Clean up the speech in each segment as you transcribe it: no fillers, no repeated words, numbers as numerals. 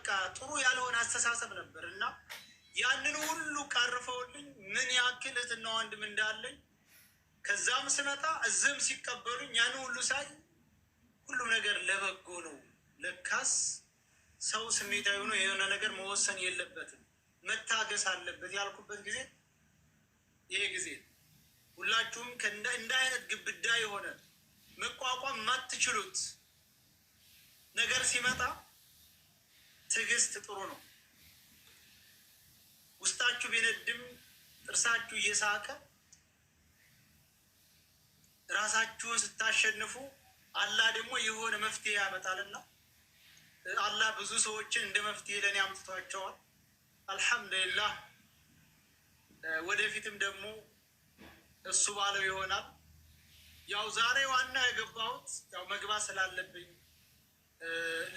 በቃ ጥሩ ያልሆነ አስተሳሰብ ነበር እና ያንን ሁሉ ቀርፈውልኝ ምን ያክል እህትና ወንድም እንዳለኝ ከዛም ስመጣ እዝም ሲቀበሉኝ ያን ሁሉ ሳይ ሁሉም ነገር ለበጎ ነው። ለካስ ሰው ስሜታዊ ሆኖ የሆነ ነገር መወሰን የለበትም መታገስ አለበት ያልኩበት ጊዜ ይሄ ጊዜ ሁላችሁም እንደ አይነት ግብዳ የሆነ መቋቋም ማትችሉት ነገር ሲመጣ ትዕግስት ጥሩ ነው። ውስጣችሁ ቢነድም ጥርሳችሁ እየሳቀ ራሳችሁን ስታሸንፉ አላህ ደግሞ የሆነ መፍትሄ ያመጣልና አላህ ብዙ ሰዎችን እንደ መፍትሄ ለኔ አምጥቷቸዋል። አልሐምዱሊላህ። ወደፊትም ደግሞ እሱ ባለው ይሆናል። ያው ዛሬ ዋና የገባሁት ያው መግባት ስላለብኝ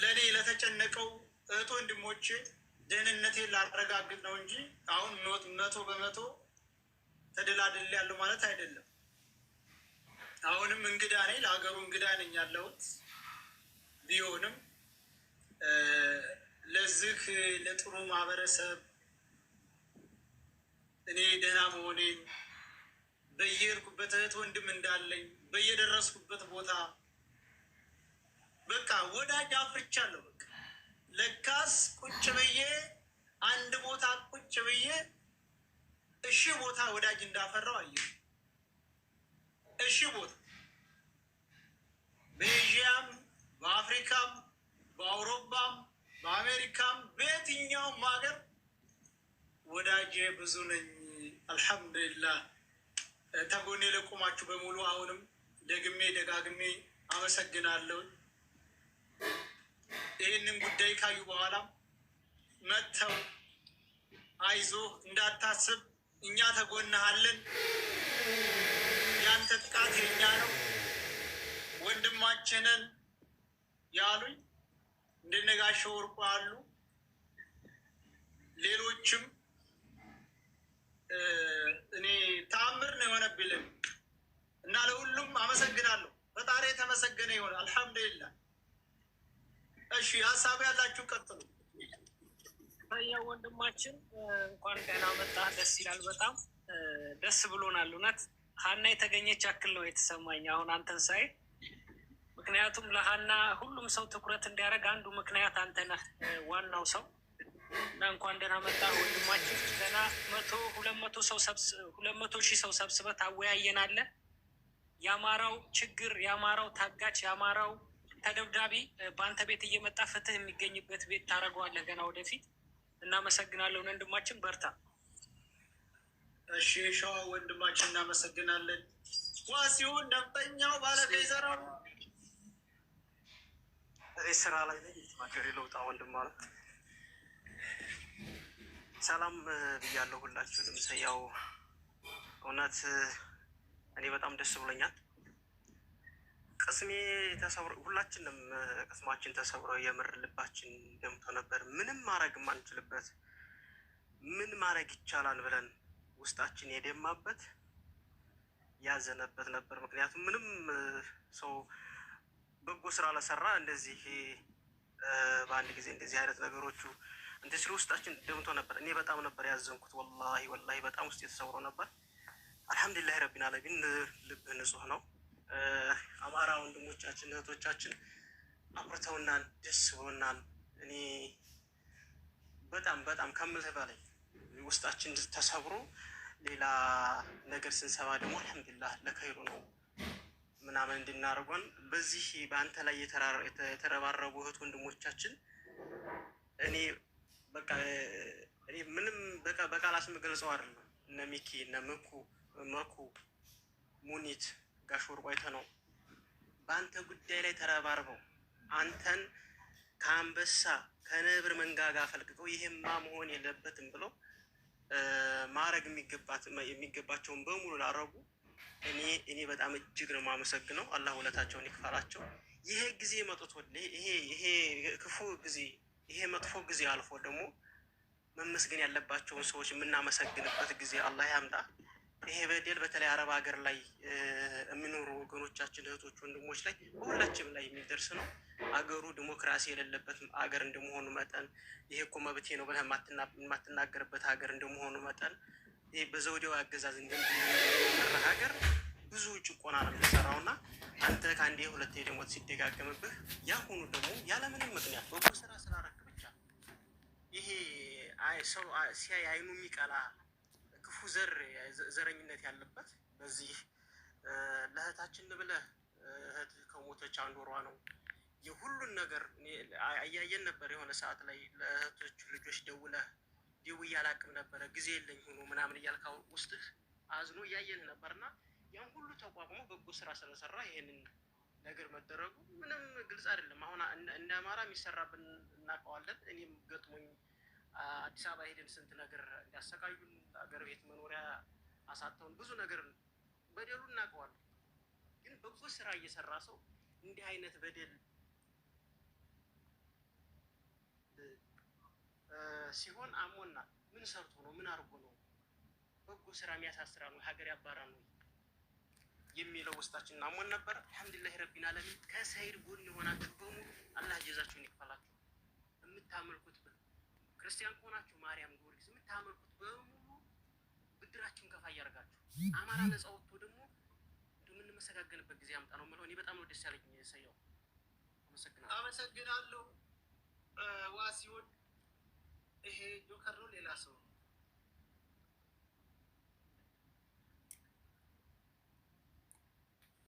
ለኔ ለተጨነቀው እህት ወንድሞቼ ደህንነቴን ላረጋግጥ ነው እንጂ አሁን 100% ተደላድል ያለው ማለት አይደለም። አሁንም እንግዳ ነኝ፣ ለሀገሩ እንግዳ ነኝ ያለሁት ቢሆንም ለዚህ ለጥሩ ማህበረሰብ እኔ ደህና መሆኔን በየሄድኩበት እህት ወንድም እንዳለኝ በየደረስኩበት ቦታ በቃ ወዳጅ አፍርቻለሁ። በቃ ለካስ ቁጭ ብዬ አንድ ቦታ ቁጭ ብዬ እሺ ቦታ ወዳጅ እንዳፈራው አየሁ። እሺ ቦታ በኤዥያም በአፍሪካም በአውሮፓም በአሜሪካም በየትኛውም ሀገር ወዳጄ ብዙ ነኝ። አልሐምዱሊላህ። ተጎኔ ለቆማችሁ በሙሉ አሁንም ደግሜ ደጋግሜ አመሰግናለሁ። ይህንን ጉዳይ ካዩ በኋላ መጥተው አይዞህ እንዳታስብ እኛ ተጎንሃለን፣ ያንተ ጥቃት የኛ ነው ወንድማችንን ያሉኝ እንደነጋሸው ወርቁ አሉ። ሌሎችም እኔ ተአምር ነው የሆነብልን እና ለሁሉም አመሰግናለሁ። ፈጣሪ የተመሰገነ ይሆን። አልሐምዱሊላህ። እሺ ሀሳብ ያላችሁ ቀጥሉ። ያው ወንድማችን እንኳን ደህና መጣህ። ደስ ይላል። በጣም ደስ ብሎናል። እውነት ሀና የተገኘች ያክል ነው የተሰማኝ አሁን አንተን ሳይ። ምክንያቱም ለሀና ሁሉም ሰው ትኩረት እንዲያደርግ አንዱ ምክንያት አንተ ነህ፣ ዋናው ሰው እና እንኳን ደህና መጣህ ወንድማችን። ገና 200 ሺህ ሰው ሰብስበህ ታወያየናለህ። የአማራው ችግር፣ የአማራው ታጋች፣ የአማራው ተደብዳቢ በአንተ ቤት እየመጣ ፍትህ የሚገኝበት ቤት ታደርገዋለህ ገና ወደፊት። እናመሰግናለን ወንድማችን፣ በርታ። እሺ ሸዋ ወንድማችን እናመሰግናለን። ዋሲሁን ነፍጠኛው ባለከይሰራው ስራ ላይ ማገር ለውጣ ወንድም ማለት ሰላም ብያለሁ ሁላችሁንም። ሰያው እውነት እኔ በጣም ደስ ብሎኛል። ቅስሜ ተሰብሮ ሁላችንም ቅስማችን ተሰብሮ የምር ልባችን ደምቶ ነበር። ምንም ማድረግ ማንችልበት ምን ማድረግ ይቻላል ብለን ውስጣችን የደማበት ያዘነበት ነበር። ምክንያቱም ምንም ሰው በጎ ስራ ለሰራ እንደዚህ በአንድ ጊዜ እንደዚህ አይነት ነገሮቹ እንደ ሲሉ ውስጣችን ደምቶ ነበር። እኔ በጣም ነበር ያዘንኩት። ወላሂ በጣም ውስጥ የተሰብሮ ነበር። አልሐምዱሊላህ ረቢል ዓለሚን ልብ ንጹህ ነው። አማራ ወንድሞቻችን እህቶቻችን አኩርተውናል፣ ደስ ብሎናል። እኔ በጣም ከምልህ በላይ ውስጣችን ተሰብሮ ሌላ ነገር ስንሰባ ደግሞ አልሐምዱሊላህ ለኸይሩ ነው ምናምን እንድናደርገን በዚህ በአንተ ላይ የተረባረቡ እህት ወንድሞቻችን እኔ ምንም በቃላት የምገልጸው አይደለም። እነ ሚኪ እነ መኩ ሙኒት ጋሽ ወርቁ አይተነው በአንተ ጉዳይ ላይ ተረባርበው አንተን ከአንበሳ ከነብር መንጋጋ ፈልቅቀው ይሄማ መሆን የለበትም ብለው ማድረግ የሚገባቸውን በሙሉ ላረጉ እኔ በጣም እጅግ ነው የማመሰግነው። አላህ ውለታቸውን ይክፈላቸው። ይሄ ጊዜ መጥቶ ይሄ ክፉ ጊዜ ይሄ መጥፎ ጊዜ አልፎ ደግሞ መመስገን ያለባቸውን ሰዎች የምናመሰግንበት ጊዜ አላህ ያምጣ። ይሄ በደል በተለይ አረብ ሀገር ላይ የሚኖሩ ወገኖቻችን እህቶች ወንድሞች ላይ በሁላችንም ላይ የሚደርስ ነው። አገሩ ዲሞክራሲ የሌለበት አገር እንደመሆኑ መጠን ይሄ እኮ መብቴ ነው ብለህ የማትናገርበት ሀገር እንደመሆኑ መጠን ይሄ በዘውዴው አገዛዝ እንደሚመራ ሀገር ብዙ ጭቆና ነው የሚሰራው እና አንተ ከአንዴ ሁለቴ ደግሞ ሲደጋገምብህ ያሁኑ ደግሞ ያለምንም ምክንያት በጎ ስራ ስላረክ ብቻ ይሄ ሰው ሲያይ አይኑ የሚቀላ ክፉ ዘረኝነት ያለበት በዚህ ለእህታችን ብለህ እህት ከሞተች 1 ወሯ ነው። የሁሉን ነገር አያየን ነበር። የሆነ ሰዓት ላይ ለእህቶቹ ልጆች ደውዬ አላቅም ነበረ ጊዜ የለኝ ሆኖ ምናምን እያልካው ውስጥህ አዝኖ እያየን ነበርና ያን ሁሉ ተቋቁሞ በጎ ስራ ስለሰራ ይሄንን ነገር መደረጉ ምንም ግልጽ አይደለም። አሁን እንደ አማራ የሚሰራብን እናውቀዋለን። እኔም ገጥሞኝ አዲስ አበባ ሄደን ስንት ነገር እንዲያሰቃዩን አገር ቤት መኖሪያ አሳተውን ብዙ ነገር በደሉ እናውቀዋለን። ግን በጎ ስራ እየሰራ ሰው እንዲህ አይነት በደል ሲሆን አሞና ምን ሰርቶ ነው? ምን አድርጎ ነው? በጎ ስራ የሚያሳስራ ነው? ሀገር ያባራ ነው የሚለው ውስጣችን አሞን ነበር። አልሐምዱሊላህ ረቢል ዓለሚን ከሰይድ ጎን የሆናችሁ በሙሉ አላህ ጀዛችሁን ይክፈላችሁ። የምታመልኩት ክርስቲያን ከሆናችሁ ማርያም፣ ጊዮርጊስ የምታመልኩት በሙሉ ብድራችሁን ከፋ እያደረጋችሁ አማራ ነፃ ወጥቶ ደግሞ የምንመሰጋገንበት ጊዜ ያምጣ ነው የምለው። እኔ በጣም ነው ደስ ያለኝ። ሰየው አመሰግናለሁ። ዋሲውን ይሄ ጆከር ነው ሌላ ሰው